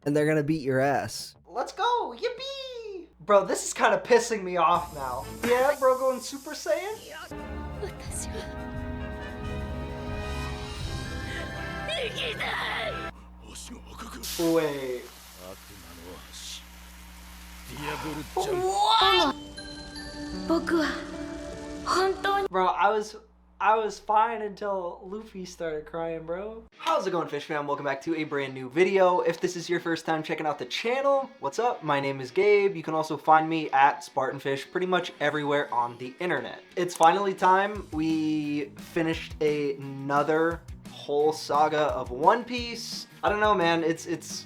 and they're gonna beat your ass. Let's go! Yippee! Bro, this is kind of pissing me off now. Yeah, bro, going Super Saiyan? Wait. Bro, I was fine until Luffy started crying, bro. How's it going, Fish fam? Welcome back to a brand new video. If this is your first time checking out the channel, what's up? My name is Gabe. You can also find me at SpartnFish pretty much everywhere on the internet. It's finally time. We finished another whole saga of One Piece. I don't know, man. It's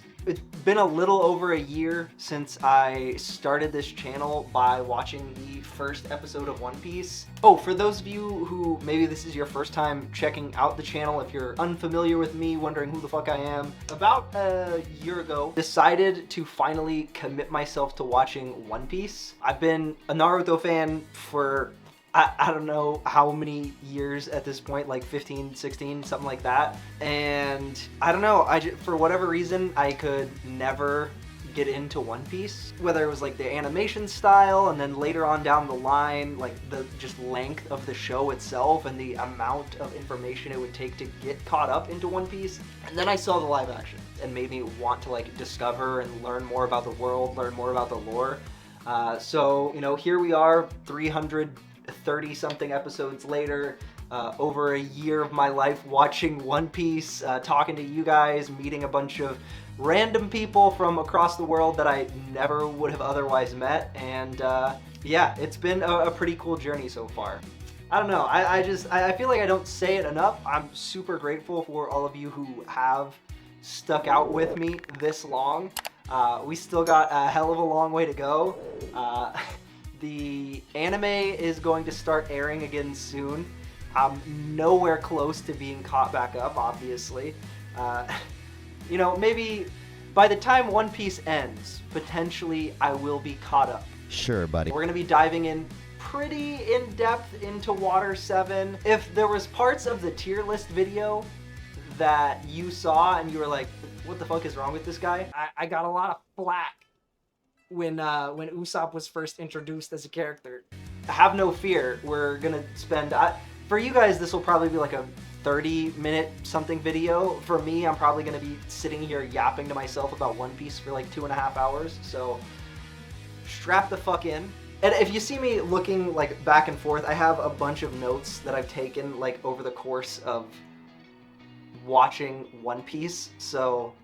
been a little over a year since I started this channel by watching the first episode of One Piece. Oh, for those of you who maybe this is your first time checking out the channel, if you're unfamiliar with me, wondering who the fuck I am, about a year ago, decided to finally commit myself to watching One Piece. I've been a Naruto fan for I don't know how many years at this point, like 15, 16, something like that. And I don't know, for whatever reason, I could never get into One Piece. Whether it was like the animation style, and then later on down the line, like the just length of the show itself and the amount of information it would take to get caught up into One Piece. And then I saw the live action and made me want to like discover and learn more about the world, learn more about the lore. So, you know, here we are, 330 something episodes later, over a year of my life watching One Piece, talking to you guys, meeting a bunch of random people from across the world that I never would have otherwise met, and yeah, it's been a pretty cool journey so far. I don't know, I feel like I don't say it enough. I'm super grateful for all of you who have stuck out with me this long. We still got a hell of a long way to go. The anime is going to start airing again soon. I'm nowhere close to being caught back up, obviously. You know, maybe by the time One Piece ends, potentially I will be caught up. Sure, buddy. We're gonna be diving in pretty in-depth into Water 7. If there was parts of the tier list video that you saw and you were like, what the fuck is wrong with this guy? I got a lot of flack when Usopp was first introduced as a character. Have no fear, we're gonna spend, for you guys this will probably be like a 30-minute something video. For me, I'm probably gonna be sitting here yapping to myself about One Piece for like 2.5 hours, so strap the fuck in. And if you see me looking like back and forth, I have a bunch of notes that I've taken like over the course of watching One Piece, so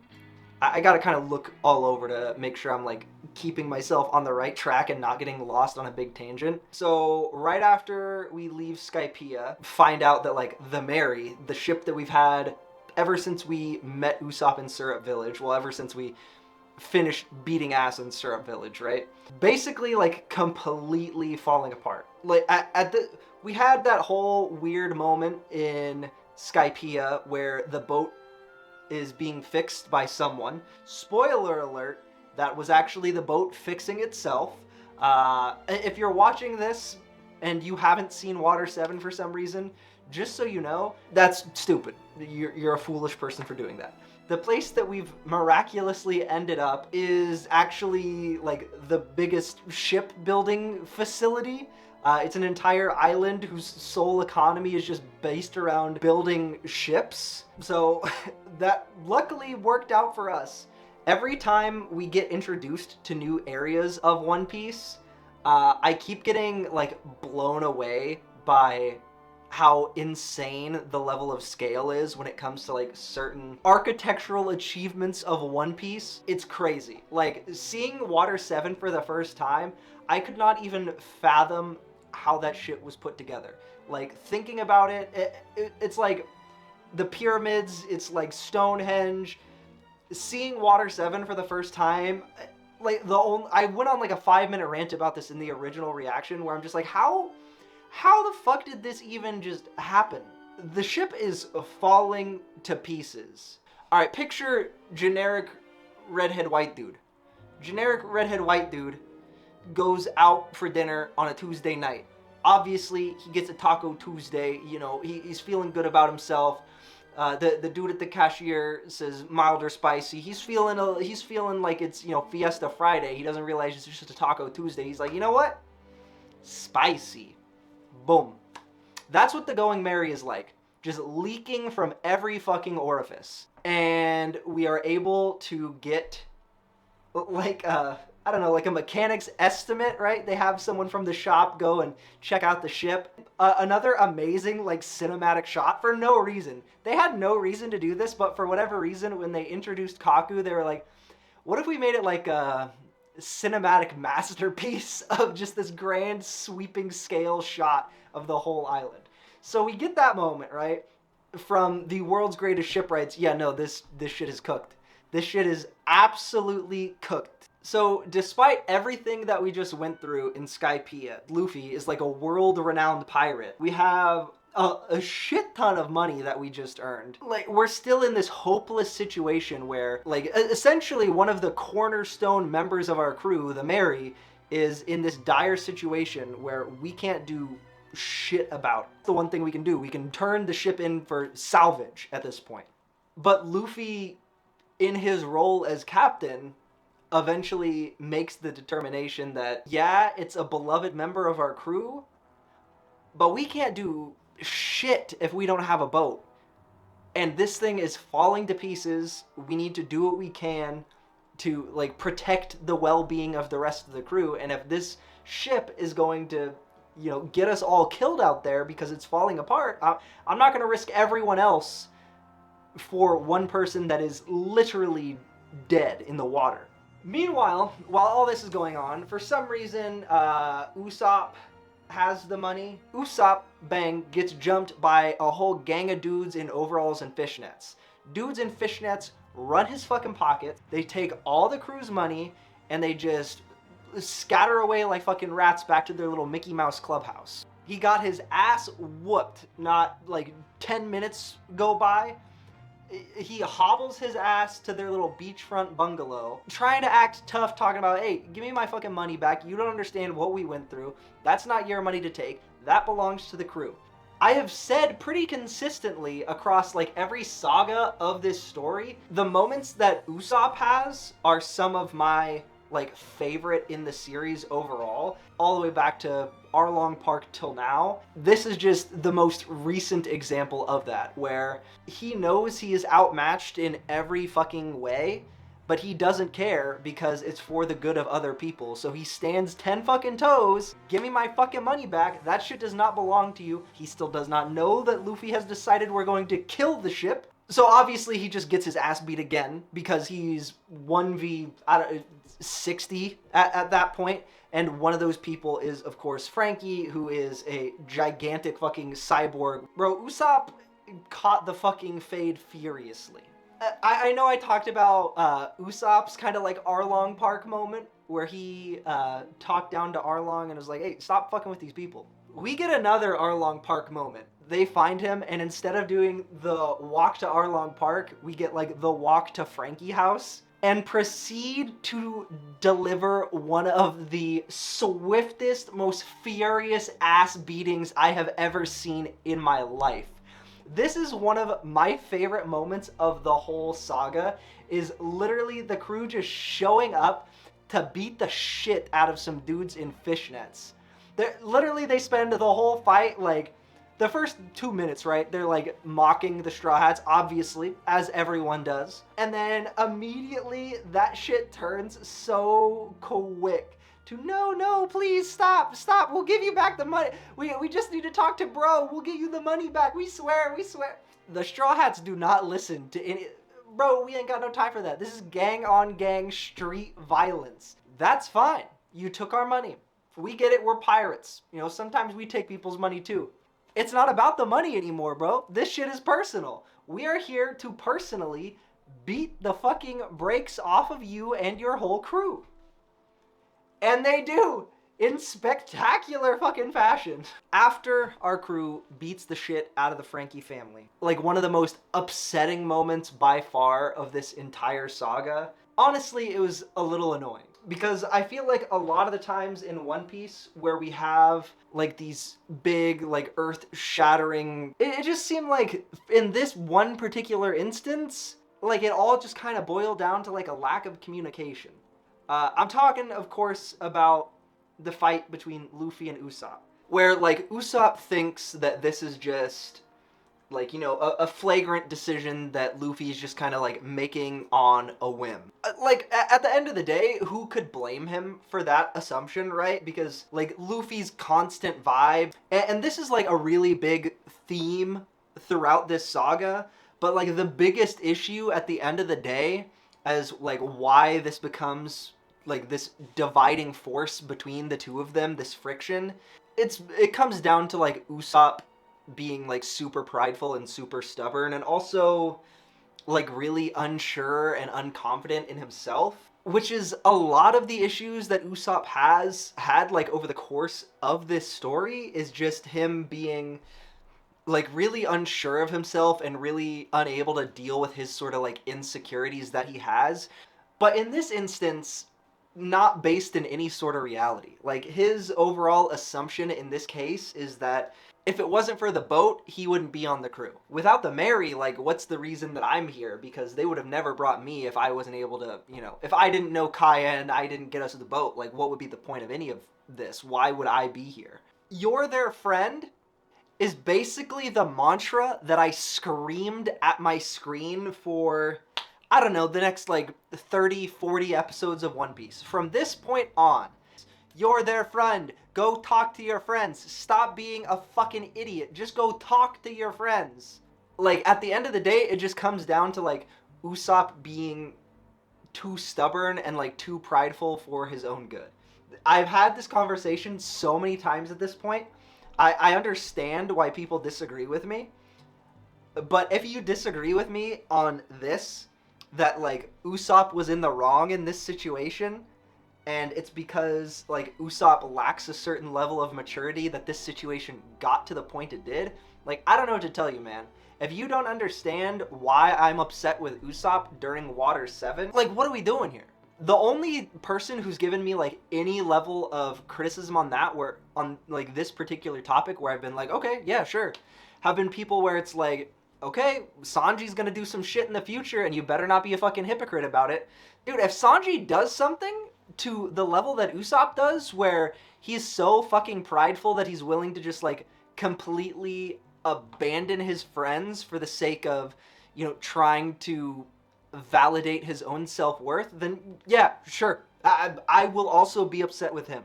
I gotta kind of look all over to make sure I'm like keeping myself on the right track and not getting lost on a big tangent. So right after we leave Skypiea, find out that like the Mary, the ship that we've had ever since we met Usopp in Syrup Village, well, ever since we finished beating ass in Syrup Village, right? Basically like completely falling apart. Like we had that whole weird moment in Skypiea where the boat is being fixed by someone. Spoiler alert, that was actually the boat fixing itself. If you're watching this and you haven't seen Water 7 for some reason, just so you know, that's stupid. You're a foolish person for doing that. The place that we've miraculously ended up is actually like the biggest shipbuilding facility. It's an entire island whose sole economy is just based around building ships. So that luckily worked out for us. Every time we get introduced to new areas of One Piece, I keep getting like blown away by how insane the level of scale is when it comes to like certain architectural achievements of One Piece. It's crazy. Like seeing Water 7 for the first time, I could not even fathom how that shit was put together. Like thinking about it, it's like the pyramids, it's like Stonehenge. Seeing Water 7 for the first time, like I went on like a 5-minute rant about this in the original reaction where I'm just like, how the fuck did this even just happen? The ship is falling to pieces. All right, picture generic redhead white dude. Generic redhead white dude goes out for dinner on a Tuesday night. Obviously, he gets a Taco Tuesday, you know, he's feeling good about himself. The dude at the cashier says mild or spicy. He's feeling like it's, you know, Fiesta Friday. He doesn't realize it's just a Taco Tuesday. He's like, you know what? Spicy. Boom. That's what the Going Merry is like. Just leaking from every fucking orifice. And we are able to get like I don't know, like a mechanic's estimate, right? They have someone from the shop go and check out the ship. Another amazing, like, cinematic shot for no reason. They had no reason to do this, but for whatever reason, when they introduced Kaku, they were like, what if we made it like a cinematic masterpiece of just this grand sweeping scale shot of the whole island? So we get that moment, right? From the world's greatest shipwrights. Yeah, no, this shit is cooked. This shit is absolutely cooked. So, despite everything that we just went through in Skypiea, Luffy is like a world-renowned pirate. We have a shit ton of money that we just earned. Like, we're still in this hopeless situation where, like, essentially one of the cornerstone members of our crew, the Mary, is in this dire situation where we can't do shit about it. The one thing we can do, we can turn the ship in for salvage at this point. But Luffy, in his role as captain, eventually makes the determination that, yeah, it's a beloved member of our crew, but we can't do shit if we don't have a boat. And this thing is falling to pieces. We need to do what we can to, like, protect the well-being of the rest of the crew. And if this ship is going to, you know, get us all killed out there because it's falling apart, I'm not going to risk everyone else for one person that is literally dead in the water. Meanwhile, while all this is going on, for some reason, Usopp has the money. Usopp, bang, gets jumped by a whole gang of dudes in overalls and fishnets. Dudes in fishnets run his fucking pocket. They take all the crew's money, and they just scatter away like fucking rats back to their little Mickey Mouse clubhouse. He got his ass whooped. Not like 10 minutes go by. He hobbles his ass to their little beachfront bungalow, trying to act tough, talking about, hey, give me my fucking money back. You don't understand what we went through. That's not your money to take. That belongs to the crew. I have said pretty consistently across, like, every saga of this story, the moments that Usopp has are some of my, like, favorite in the series overall, all the way back to Arlong Park till now. This is just the most recent example of that, where he knows he is outmatched in every fucking way, but he doesn't care because it's for the good of other people. So he stands 10 fucking toes. Give me my fucking money back. That shit does not belong to you. He still does not know that Luffy has decided we're going to kill the ship. So obviously he just gets his ass beat again because he's 1v60 at that point. And one of those people is, of course, Franky, who is a gigantic fucking cyborg. Bro, Usopp caught the fucking fade furiously. I know I talked about Usopp's kind of like Arlong Park moment, where he talked down to Arlong and was like, hey, stop fucking with these people. We get another Arlong Park moment. They find him, and instead of doing the walk to Arlong Park, we get like the walk to Franky House, and proceed to deliver one of the swiftest, most furious ass beatings I have ever seen in my life. This is one of my favorite moments of the whole saga, is literally the crew just showing up to beat the shit out of some dudes in fishnets. Literally, they spend the whole fight, like, the first 2 minutes, right? They're like mocking the Straw Hats, obviously, as everyone does. And then immediately that shit turns so quick to no, please stop, we'll give you back the money. We just need to talk to bro, we'll give you the money back, we swear. The Straw Hats do not listen to any, bro, we ain't got no time for that. This is gang on gang street violence. That's fine. You took our money. We get it, we're pirates. You know, sometimes we take people's money too. It's not about the money anymore, bro. This shit is personal. We are here to personally beat the fucking brakes off of you and your whole crew. And they do, in spectacular fucking fashion. After our crew beats the shit out of the Franky family, like one of the most upsetting moments by far of this entire saga, honestly, it was a little annoying. Because I feel like a lot of the times in One Piece where we have like these big, like earth-shattering, it just seemed like in this one particular instance, like it all just kind of boiled down to like a lack of communication. I'm talking, of course, about the fight between Luffy and Usopp, where like Usopp thinks that this is just like, you know, a flagrant decision that Luffy's just kind of like making on a whim. Like at the end of the day, who could blame him for that assumption, right? Because like Luffy's constant vibe, and this is like a really big theme throughout this saga, but like the biggest issue at the end of the day as like why this becomes like this dividing force between the two of them, this friction, it comes down to like Usopp being like super prideful and super stubborn, and also like really unsure and unconfident in himself, which is a lot of the issues that Usopp has had like over the course of this story, is just him being like really unsure of himself and really unable to deal with his sort of like insecurities that he has. But in this instance, not based in any sort of reality. Like his overall assumption in this case is that if it wasn't for the boat, he wouldn't be on the crew. Without the Mary, like, what's the reason that I'm here? Because they would have never brought me if I wasn't able to, you know, if I didn't know Kaya and I didn't get us to the boat, like, what would be the point of any of this? Why would I be here? You're their friend is basically the mantra that I screamed at my screen for, I don't know, the next, like, 30, 40 episodes of One Piece. From this point on, you're their friend. Go talk to your friends. Stop being a fucking idiot. Just go talk to your friends. Like, at the end of the day, it just comes down to, like, Usopp being too stubborn and, like, too prideful for his own good. I've had this conversation so many times at this point. I understand why people disagree with me. But if you disagree with me on this, that, like, Usopp was in the wrong in this situation, and it's because, like, Usopp lacks a certain level of maturity that this situation got to the point it did, like, I don't know what to tell you, man. If you don't understand why I'm upset with Usopp during Water 7, like, what are we doing here? The only person who's given me, like, any level of criticism on that, where, on, like, this particular topic, where I've been like, okay, yeah, sure, have been people where it's like, okay, Sanji's gonna do some shit in the future, and you better not be a fucking hypocrite about it. Dude, if Sanji does something to the level that Usopp does, where he's so fucking prideful that he's willing to just, like, completely abandon his friends for the sake of, you know, trying to validate his own self-worth, then yeah, sure, I will also be upset with him.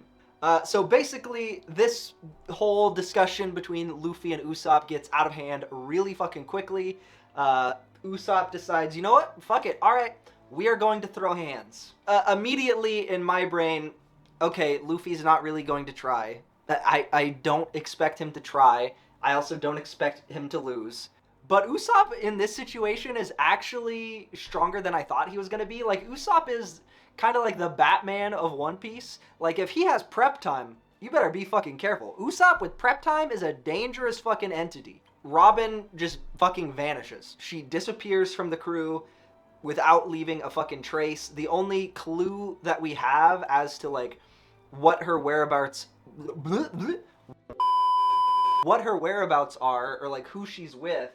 So basically, this whole discussion between Luffy and Usopp gets out of hand really fucking quickly. Usopp decides, you know what, fuck it, alright, we are going to throw hands. Immediately in my brain, okay, Luffy's not really going to try. I don't expect him to try. I also don't expect him to lose. But Usopp in this situation is actually stronger than I thought he was going to be. Like, Usopp is kind of like the Batman of One Piece. Like, if he has prep time, you better be fucking careful. Usopp with prep time is a dangerous fucking entity. Robin just fucking vanishes. She disappears from the crew without leaving a fucking trace. The only clue that we have as to, like, what her whereabouts are, or like who she's with,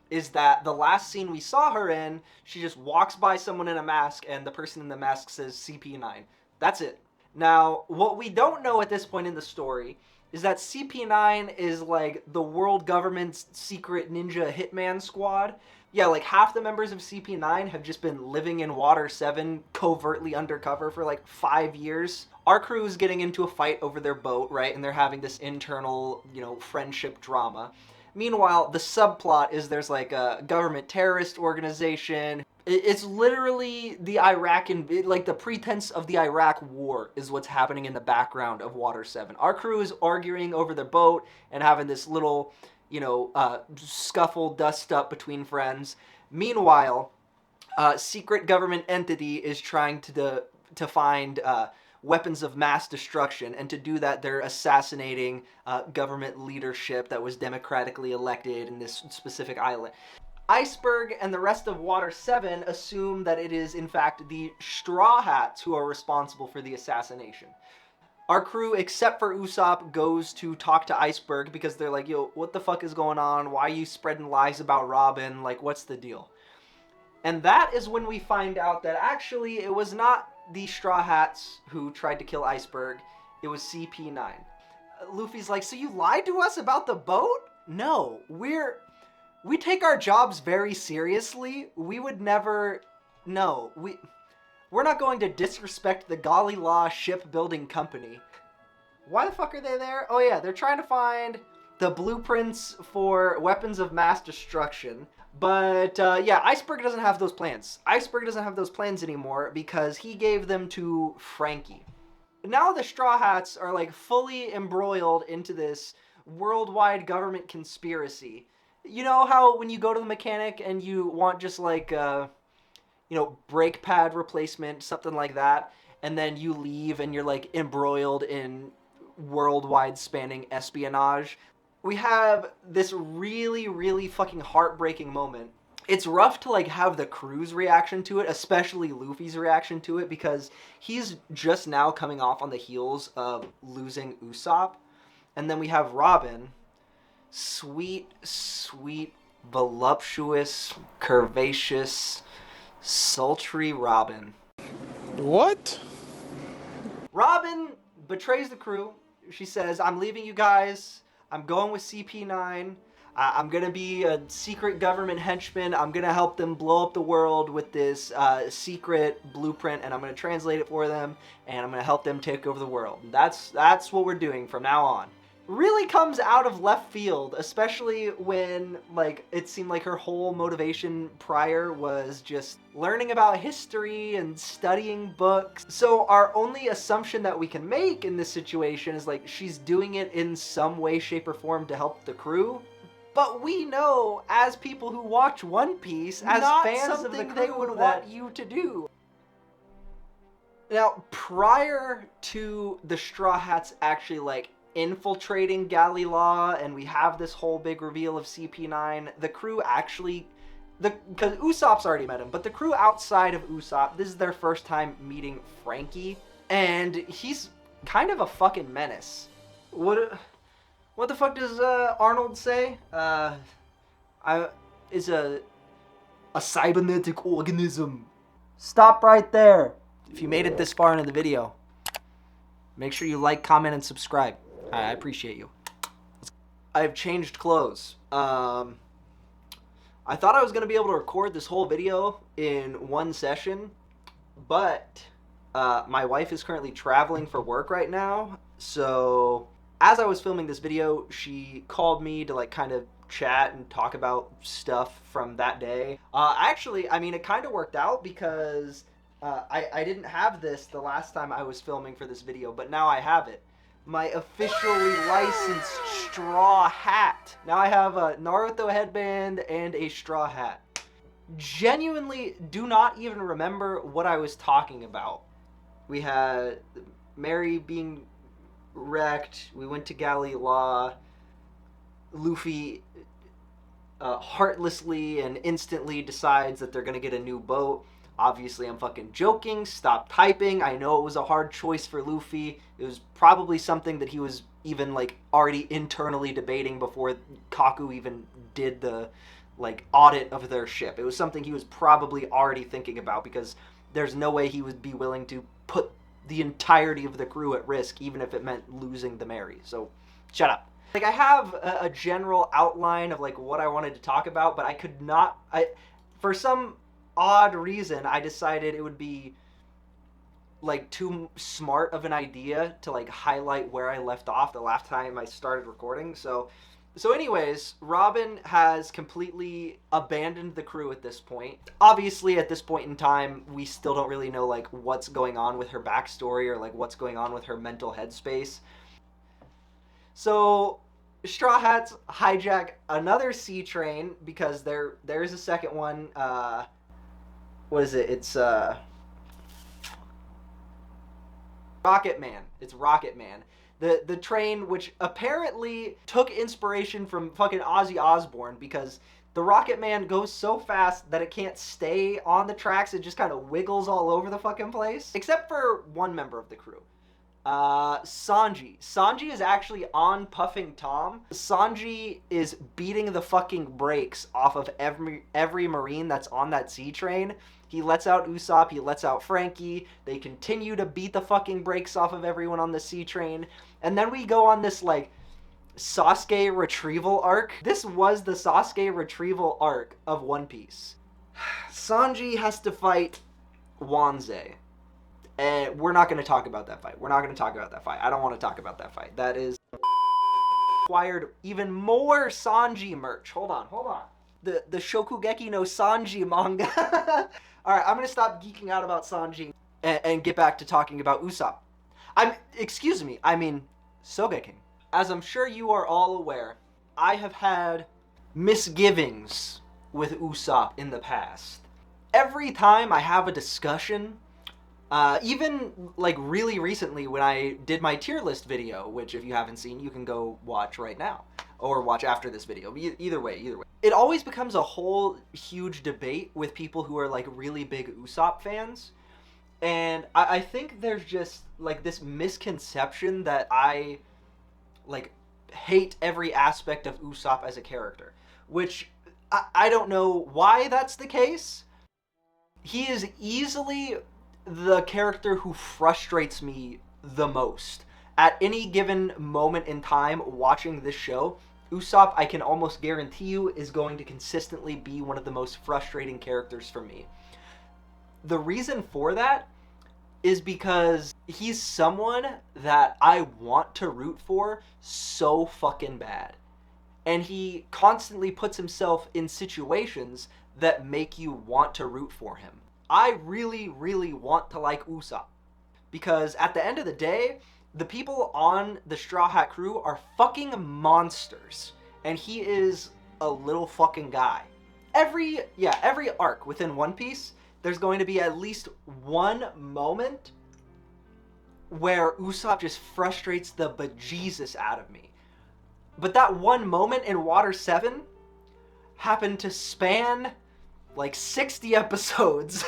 is that the last scene we saw her in, she just walks by someone in a mask and the person in the mask says CP9. That's it. Now, what we don't know at this point in the story is that CP9 is like the world government's secret ninja hitman squad. Yeah, like half the members of CP9 have just been living in Water 7 covertly undercover for like 5 years. Our crew is getting into a fight over their boat, right? And they're having this internal, you know, friendship drama. Meanwhile, the subplot is there's like a government terrorist organization. It's literally the like the pretense of the Iraq war is what's happening in the background of Water 7. Our crew is arguing over their boat and having this little, you know, scuffle, dust up between friends. Meanwhile, secret government entity is trying to find weapons of mass destruction, and to do that they're assassinating government leadership that was democratically elected in this specific island. Iceberg and the rest of Water 7 assume that it is, in fact, the Straw Hats who are responsible for the assassination. Our crew, except for Usopp, goes to talk to Iceberg because they're like, yo, what the fuck is going on? Why are you spreading lies about Robin? Like, what's the deal? And that is when we find out that actually it was not the Straw Hats who tried to kill Iceberg. It was CP9. Luffy's like, so you lied to us about the boat? No, we take our jobs very seriously. We would never... No, we're not going to disrespect the Gali Law Shipbuilding Company. Why the fuck are they there? Oh yeah, they're trying to find the blueprints for weapons of mass destruction. But yeah, Iceberg doesn't have those plans. Iceberg doesn't have those plans anymore because he gave them to Franky. Now the Straw Hats are like fully embroiled into this worldwide government conspiracy. You know how when you go to the mechanic and you want just like, brake pad replacement, something like that, and then you leave and you're like embroiled in worldwide spanning espionage? We have this really, really fucking heartbreaking moment. It's rough to like have the crew's reaction to it, especially Luffy's reaction to it, because he's just now coming off on the heels of losing Usopp. And then we have Robin, sweet, sweet, voluptuous, curvaceous, sultry Robin. What? Robin betrays the crew. She says, I'm leaving you guys. I'm going with CP9. I'm going to be a secret government henchman. I'm going to help them blow up the world with this secret blueprint, and I'm going to translate it for them, and I'm going to help them take over the world. That's what we're doing from now on. Really comes out of left field, especially when, like, it seemed like her whole motivation prior was just learning about history and studying books. So our only assumption that we can make in this situation is, like, she's doing it in some way, shape, or form to help the crew. But we know, as people who watch One Piece, as fans of the crew, they would want you to do. Now, prior to the Straw Hats actually, like, infiltrating Gali Law, and we have this whole big reveal of CP9, the crew actually... Because Usopp's already met him, but the crew outside of Usopp, this is their first time meeting Franky, and he's kind of a fucking menace. What the fuck does Arnold say? Is a cybernetic organism. Stop right there. If you made it this far into the video, make sure you like, comment, and subscribe. I appreciate you. I've changed clothes. I thought I was going to be able to record this whole video in one session, but my wife is currently traveling for work right now, so as I was filming this video, she called me to like kind of chat and talk about stuff from that day. Actually, I mean, it kind of worked out because I didn't have this the last time I was filming for this video, but now I have it. My officially licensed straw hat. Now I have a Naruto headband and a straw hat. Genuinely do not even remember what I was talking about. We had Mary being wrecked. We went to Gali Law. Luffy heartlessly and instantly decides that they're gonna get a new boat. Obviously, I'm fucking joking. Stop typing. I know it was a hard choice for Luffy. It was probably something that he was even, like, already internally debating before Kaku even did the, like, audit of their ship. It was something he was probably already thinking about because there's no way he would be willing to put the entirety of the crew at risk, even if it meant losing the Mary. So, shut up. Like, I have a general outline of, like, what I wanted to talk about, but I could not... for some odd reason, I decided it would be like too smart of an idea to like highlight where I left off the last time I started recording. So anyways, Robin has completely abandoned the crew at this point. Obviously, at this point in time, we still don't really know like what's going on with her backstory or like what's going on with her mental headspace. So Straw Hats hijack another sea train because there's a second one. What is it? It's Rocket Man. It's Rocket Man. The train which apparently took inspiration from fucking Ozzy Osbourne because The Rocket Man goes so fast that it can't stay on the tracks. It just kind of wiggles all over the fucking place. Except for one member of the crew. Sanji. Sanji is actually on Puffing Tom. Sanji is beating the fucking brakes off of every Marine that's on that sea train. He lets out Usopp, he lets out Franky. They continue to beat the fucking brakes off of everyone on the sea train. And then we go on this, like, Sasuke retrieval arc. This was the Sasuke retrieval arc of One Piece. Sanji has to fight Wanze. And we're not going to talk about that fight. We're not going to talk about that fight. I don't want to talk about that fight. That is required even more Sanji merch. Hold on. The Shokugeki no Sanji manga. Alright, I'm going to stop geeking out about Sanji and get back to talking about Usopp. I mean, Sogeking. As I'm sure you are all aware, I have had misgivings with Usopp in the past. Every time I have a discussion, even like really recently when I did my tier list video, which if you haven't seen, you can go watch right now or watch after this video. Either way. It always becomes a whole huge debate with people who are like really big Usopp fans. And I think there's just like this misconception that I like hate every aspect of Usopp as a character, which I don't know why that's the case. He is easily the character who frustrates me the most. At any given moment in time watching this show, Usopp, I can almost guarantee you, is going to consistently be one of the most frustrating characters for me. The reason for that is because he's someone that I want to root for so fucking bad. And he constantly puts himself in situations that make you want to root for him. I really, really want to like Usopp. Because at the end of the day, the people on the Straw Hat crew are fucking monsters. And he is a little fucking guy. Every arc within One Piece, there's going to be at least one moment where Usopp just frustrates the bejesus out of me. But that one moment in Water 7 happened to span like 60 episodes.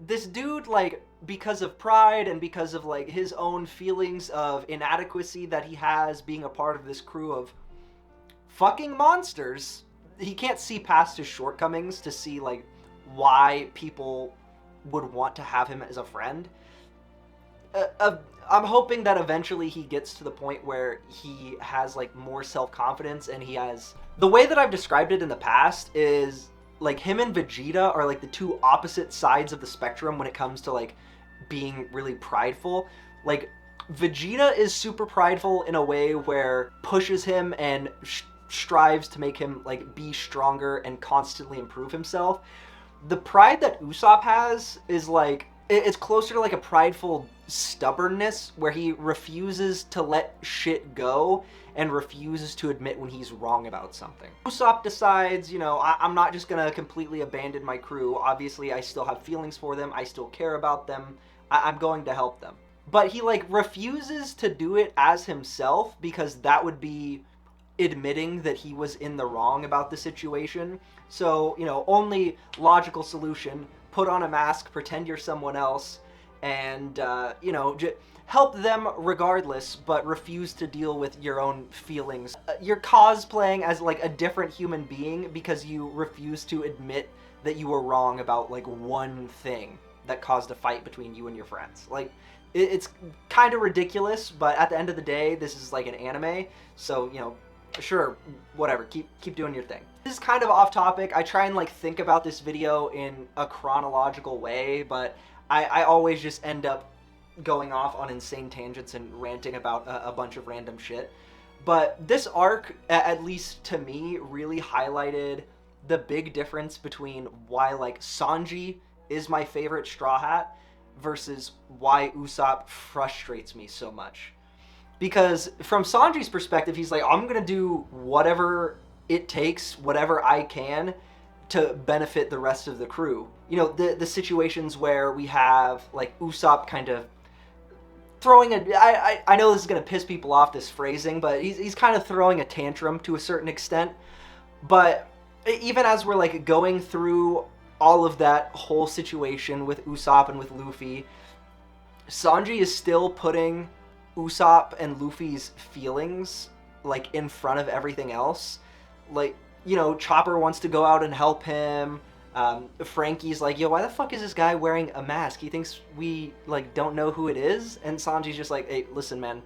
This dude, like, because of pride and because of like his own feelings of inadequacy that he has being a part of this crew of fucking monsters, he can't see past his shortcomings to see like why people would want to have him as a friend. I'm hoping that eventually he gets to the point where he has like more self-confidence, and he has, the way that I've described it in the past is like him and Vegeta are like the two opposite sides of the spectrum when it comes to like being really prideful. Like Vegeta is super prideful in a way where pushes him and strives to make him like be stronger and constantly improve himself. The pride that Usopp has is like, it's closer to like a prideful stubbornness where he refuses to let shit go and refuses to admit when he's wrong about something. Usopp decides, you know, I'm not just gonna completely abandon my crew. Obviously, I still have feelings for them. I still care about them. I'm going to help them. But he like refuses to do it as himself because that would be admitting that he was in the wrong about the situation. So, you know, only logical solution, put on a mask, pretend you're someone else, and, you know, help them regardless, but refuse to deal with your own feelings. You're cosplaying as, like, a different human being because you refuse to admit that you were wrong about, like, one thing that caused a fight between you and your friends. Like, it's kind of ridiculous, but at the end of the day, this is, like, an anime, so, you know, sure, whatever, keep doing your thing. This is kind of off topic. I try and like think about this video in a chronological way, but I always just end up going off on insane tangents and ranting about a bunch of random shit. But this arc, at least to me, really highlighted the big difference between why like Sanji is my favorite Straw Hat versus why Usopp frustrates me so much. Because from Sanji's perspective, he's like, I'm going to do whatever it takes, whatever I can to benefit the rest of the crew. You know, the situations where we have, like, Usopp kind of throwing a... I know this is going to piss people off, this phrasing, but he's kind of throwing a tantrum to a certain extent. But even as we're like going through all of that whole situation with Usopp and with Luffy, Sanji is still putting Usopp and Luffy's feelings like in front of everything else. Like, you know, Chopper wants to go out and help him. Franky's like, yo, why the fuck is this guy wearing a mask? He thinks we like don't know who it is. And Sanji's just like, hey, listen, man.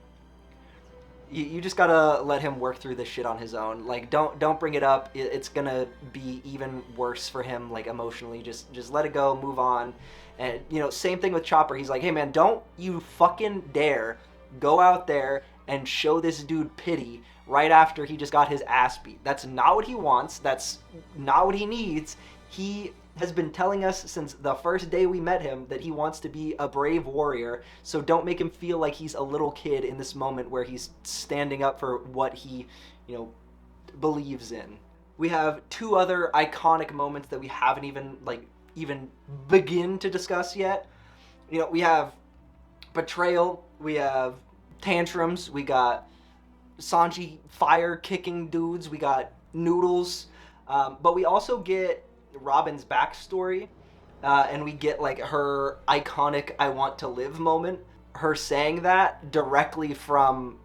You just gotta let him work through this shit on his own. Like, don't bring it up. It's gonna be even worse for him, like, emotionally. Just let it go, move on. And, you know, same thing with Chopper. He's like, hey, man, don't you fucking dare go out there and show this dude pity right after he just got his ass beat. That's not what he wants. That's not what he needs. He has been telling us since the first day we met him that he wants to be a brave warrior, so don't make him feel like he's a little kid in this moment where he's standing up for what he, you know, believes in. We have two other iconic moments that we haven't even begin to discuss yet. You know, we have betrayal, we have tantrums, we got Sanji fire kicking dudes, we got noodles, but we also get Robin's backstory, and we get like her iconic "I want to live" moment, her saying that directly from,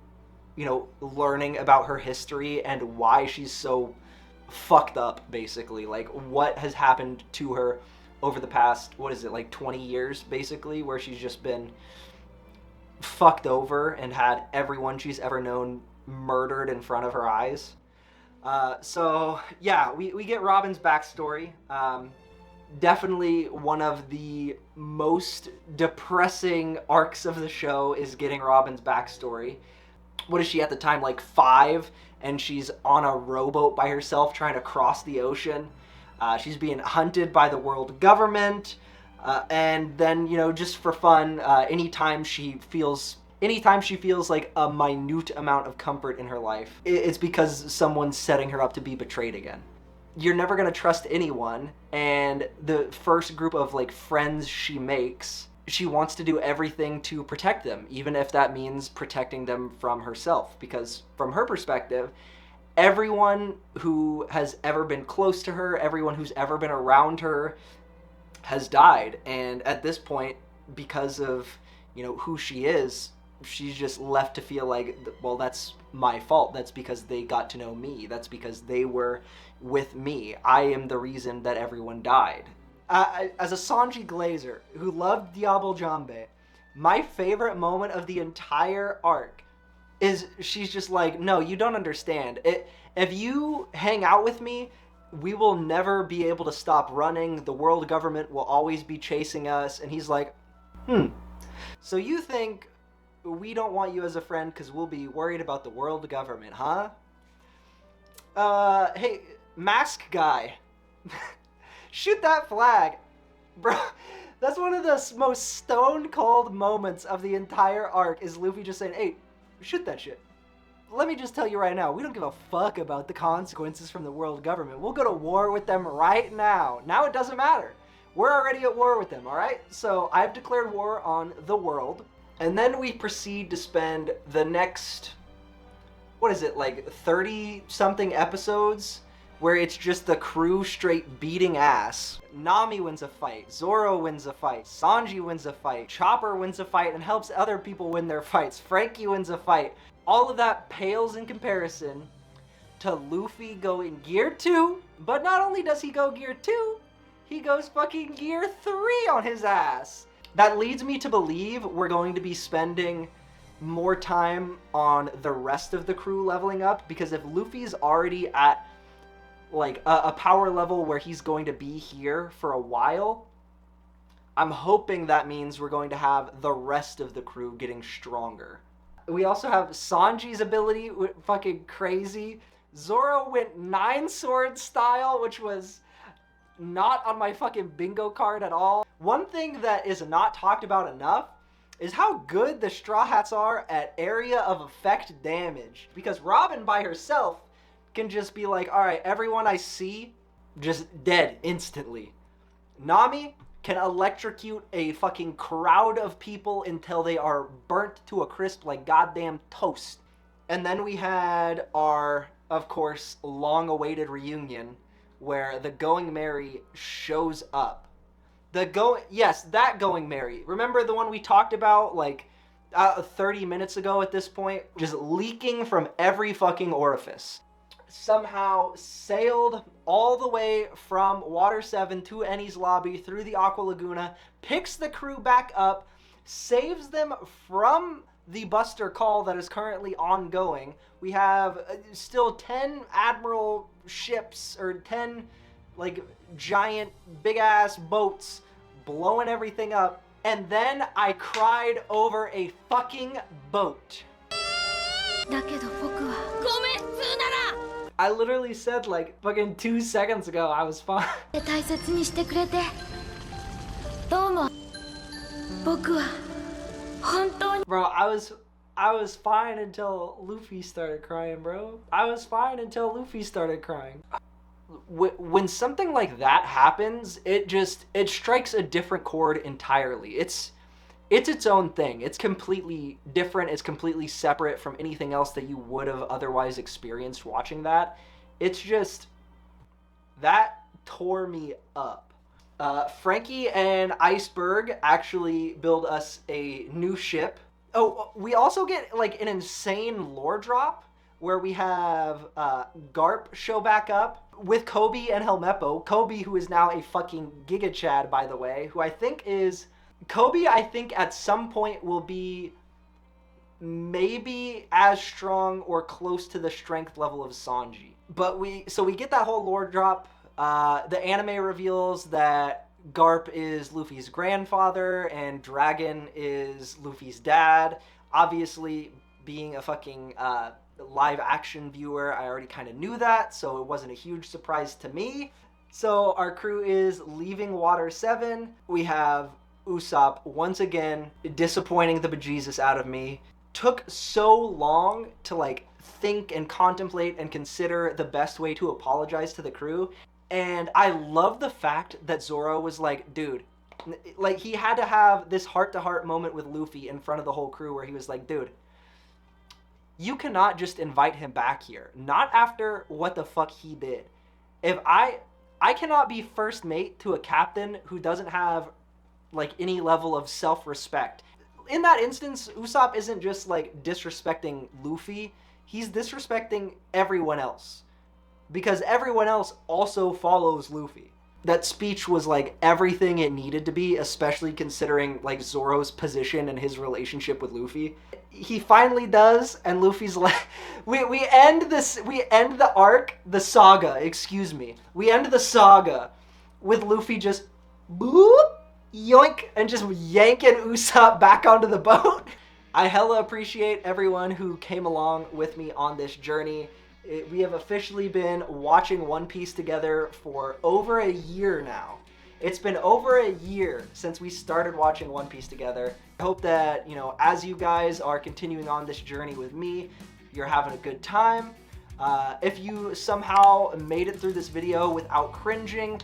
you know, learning about her history and why she's so fucked up, basically, like what has happened to her over the past, what is it, like 20 years basically, where she's just been fucked over and had everyone she's ever known murdered in front of her eyes. So yeah, we get Robin's backstory. Definitely one of the most depressing arcs of the show is getting Robin's backstory. What is she at the time, like 5, and she's on a rowboat by herself trying to cross the ocean. She's being hunted by the world government, and then, you know, just for fun, anytime she feels like a minute amount of comfort in her life, it's because someone's setting her up to be betrayed again. You're never gonna trust anyone, and the first group of like friends she makes, she wants to do everything to protect them, even if that means protecting them from herself, because from her perspective, everyone who has ever been close to her, everyone who's ever been around her has died, and at this point, because of, you know, who she is, she's just left to feel like, well, that's my fault. That's because they got to know me. That's because they were with me. I am the reason that everyone died. As a Sanji Glazer who loved Diablo Jambe, my favorite moment of the entire arc is she's just like, no, you don't understand. If you hang out with me, we will never be able to stop running. The world government will always be chasing us. And he's like, so you think we don't want you as a friend because we'll be worried about the world government, huh? Hey, mask guy. Shoot that flag. Bro, that's one of the most stone cold moments of the entire arc, is Luffy just saying, hey, shoot that shit. Let me just tell you right now, we don't give a fuck about the consequences from the world government. We'll go to war with them right now. Now it doesn't matter. We're already at war with them, alright? So I've declared war on the world. And then we proceed to spend the next, what is it, like 30-something episodes where it's just the crew straight beating ass. Nami wins a fight, Zoro wins a fight, Sanji wins a fight, Chopper wins a fight and helps other people win their fights, Franky wins a fight. All of that pales in comparison to Luffy going Gear 2, but not only does he go Gear 2, he goes fucking Gear 3 on his ass. That leads me to believe we're going to be spending more time on the rest of the crew leveling up, because if Luffy's already at like a power level where he's going to be here for a while, I'm hoping that means we're going to have the rest of the crew getting stronger. We also have Sanji's ability, fucking crazy. Zoro went 9 sword style, which was not on my fucking bingo card at all. One thing that is not talked about enough is how good the Straw Hats are at area of effect damage. Because Robin by herself can just be like, alright, everyone I see, just dead instantly. Nami can electrocute a fucking crowd of people until they are burnt to a crisp like goddamn toast. And then we had our, of course, long-awaited reunion where the Going Merry shows up. That Going Merry. Remember the one we talked about like 30 minutes ago at this point? Just leaking from every fucking orifice. Somehow sailed all the way from Water 7 to Eni's lobby through the Aqua Laguna, picks the crew back up, saves them from the Buster Call that is currently ongoing. We have still 10 Admiral ships, or 10 like giant big ass boats blowing everything up, and then I cried over a fucking boat. I literally said like fucking 2 seconds ago I was fine. Bro, I was fine until Luffy started crying, bro. I was fine until Luffy started crying. When something like that happens, it strikes a different chord entirely. It's its own thing. It's completely different. It's completely separate from anything else that you would have otherwise experienced watching that. It's just, that tore me up. Franky and Iceberg actually build us a new ship. Oh, we also get like an insane lore drop where we have Garp show back up with Kobe and Helmeppo. Kobe, who is now a fucking Giga Chad, by the way, who I think at some point will be maybe as strong or close to the strength level of Sanji. But we get that whole lore drop. The anime reveals that Garp is Luffy's grandfather and Dragon is Luffy's dad. Obviously, being a fucking live action viewer, I already kind of knew that, so it wasn't a huge surprise to me. So our crew is leaving Water 7. We have Usopp once again disappointing the bejesus out of me. Took so long to like think and contemplate and consider the best way to apologize to the crew. And I love the fact that Zoro was like, dude, like he had to have this heart-to-heart moment with Luffy in front of the whole crew where he was like, dude, you cannot just invite him back here. Not after what the fuck he did. If I cannot be first mate to a captain who doesn't have like any level of self-respect. In that instance, Usopp isn't just like disrespecting Luffy, he's disrespecting everyone else. Because everyone else also follows Luffy. That speech was like everything it needed to be, especially considering like Zoro's position and his relationship with Luffy. He finally does, and Luffy's like, we end the arc, the saga, excuse me. We end the saga with Luffy just boop, yoink, and just yanking Usopp back onto the boat. I hella appreciate everyone who came along with me on this journey. We have officially been watching One Piece together for over a year now. It's been over a year since we started watching One Piece together. I hope that, you know, as you guys are continuing on this journey with me, you're having a good time. If you somehow made it through this video without cringing,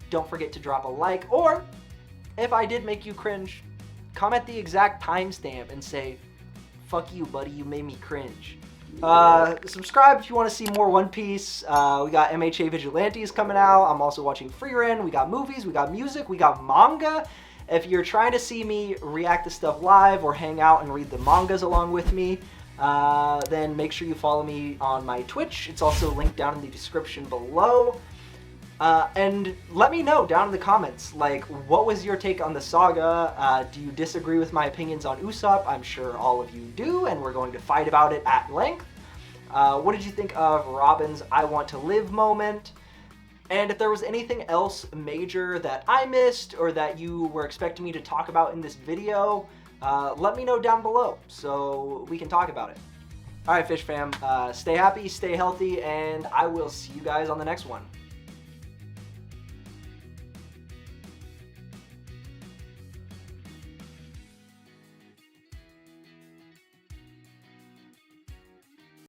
don't forget to drop a like. Or, if I did make you cringe, comment the exact timestamp and say, fuck you, buddy, you made me cringe. Subscribe if you want to see more One Piece. We got MHA Vigilantes coming out. I'm also watching Frieren. We got movies, we got music, we got manga. If you're trying to see me react to stuff live or hang out and read the mangas along with me, then make sure you follow me on my Twitch. It's also linked down in the description below. And let me know down in the comments, like, what was your take on the saga? Do you disagree with my opinions on Usopp? I'm sure all of you do, and we're going to fight about it at length. What did you think of Robin's I Want to Live moment? And if there was anything else major that I missed or that you were expecting me to talk about in this video, let me know down below so we can talk about it. Alright, Fish Fam, stay happy, stay healthy, and I will see you guys on the next one.